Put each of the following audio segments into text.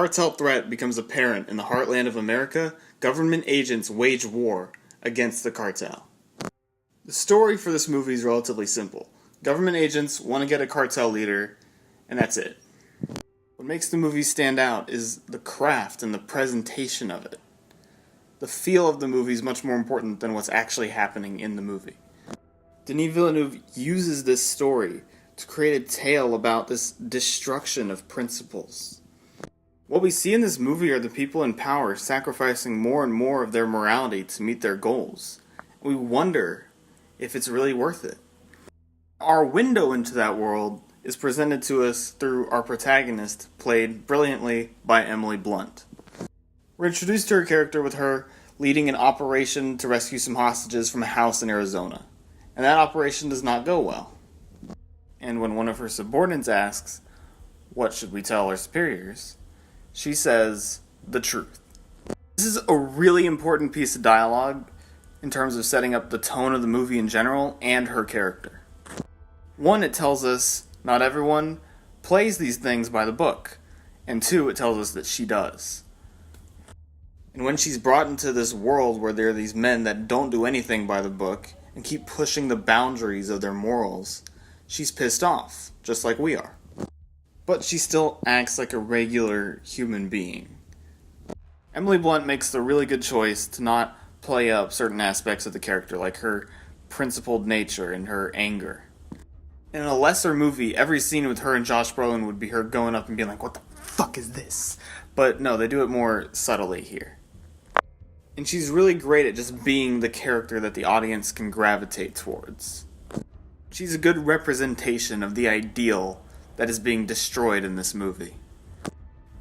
cartel threat becomes apparent in the heartland of America, government agents wage war against the cartel. The story for this movie is relatively simple. Government agents want to get a cartel leader, and that's it. What makes the movie stand out is the craft and the presentation of it. The feel of the movie is much more important than what's actually happening in the movie. Denis Villeneuve uses this story to create a tale about this destruction of principles. What we see in this movie are the people in power sacrificing more and more of their morality to meet their goals. We wonder if it's really worth it. Our window into that world is presented to us through our protagonist, played brilliantly by Emily Blunt. We're introduced to her character with her leading an operation to rescue some hostages from a house in Arizona. And that operation does not go well. And when one of her subordinates asks, "What should we tell our superiors?" she says, "The truth." This is a really important piece of dialogue in terms of setting up the tone of the movie in general and her character. One, it tells us not everyone plays these things by the book. And two, it tells us that she does. And when she's brought into this world where there are these men that don't do anything by the book and keep pushing the boundaries of their morals, she's pissed off, just like we are. But she still acts like a regular human being. Emily Blunt makes the really good choice to not play up certain aspects of the character, like her principled nature and her anger. In a lesser movie, every scene with her and Josh Brolin would be her going up and being like, "What the fuck is this?" But no, they do it more subtly here. And she's really great at just being the character that the audience can gravitate towards. She's a good representation of the ideal that is being destroyed in this movie.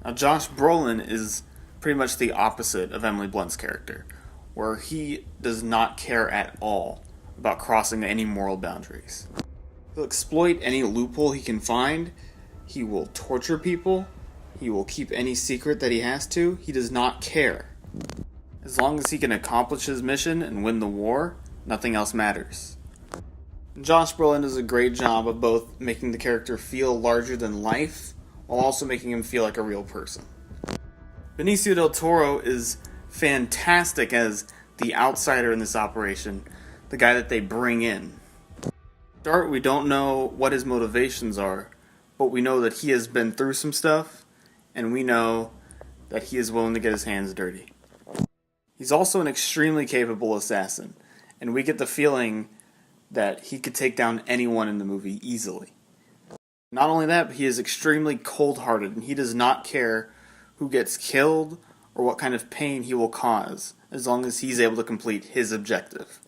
Now, Josh Brolin is pretty much the opposite of Emily Blunt's character, where he does not care at all about crossing any moral boundaries. He'll exploit any loophole he can find, he will torture people, he will keep any secret that he has to, he does not care. As long as he can accomplish his mission and win the war, nothing else matters. And Josh Brolin does a great job of both making the character feel larger than life, while also making him feel like a real person. Benicio Del Toro is fantastic as the outsider in this operation, the guy that they bring in. Start, we don't know what his motivations are, but we know that he has been through some stuff, and we know that he is willing to get his hands dirty. He's also an extremely capable assassin, and we get the feeling that he could take down anyone in the movie easily. Not only that, but he is extremely cold-hearted, and he does not care who gets killed or what kind of pain he will cause, as long as he's able to complete his objective.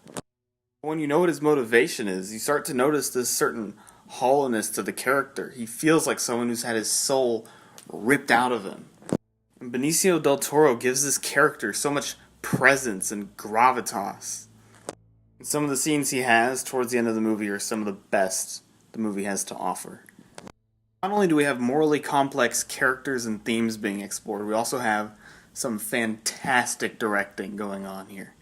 When you know what his motivation is, you start to notice this certain hollowness to the character. He feels like someone who's had his soul ripped out of him. And Benicio Del Toro gives this character so much presence and gravitas. And some of the scenes he has towards the end of the movie are some of the best the movie has to offer. Not only do we have morally complex characters and themes being explored, we also have some fantastic directing going on here.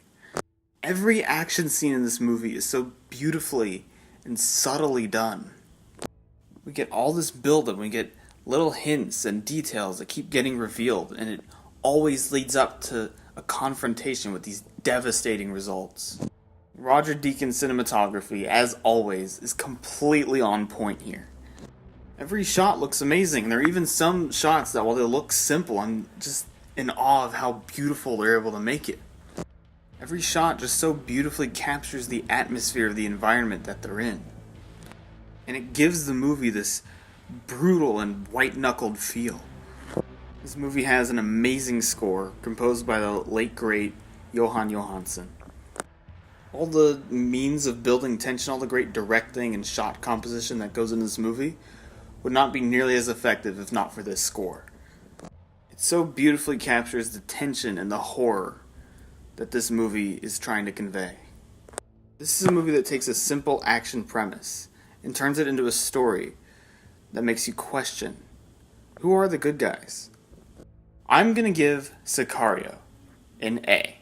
Every action scene in this movie is so beautifully and subtly done. We get all this build-up, we get little hints and details that keep getting revealed, and it always leads up to a confrontation with these devastating results. Roger Deakins' cinematography, as always, is completely on point here. Every shot looks amazing, and there are even some shots that, while they look simple, I'm just in awe of how beautiful they're able to make it. Every shot just so beautifully captures the atmosphere of the environment that they're in. And it gives the movie this brutal and white-knuckled feel. This movie has an amazing score, composed by the late great Jóhann Jóhannsson. All the means of building tension, all the great directing and shot composition that goes into this movie would not be nearly as effective if not for this score. It so beautifully captures the tension and the horror that this movie is trying to convey. This is a movie that takes a simple action premise and turns it into a story that makes you question, who are the good guys? I'm going to give Sicario an A.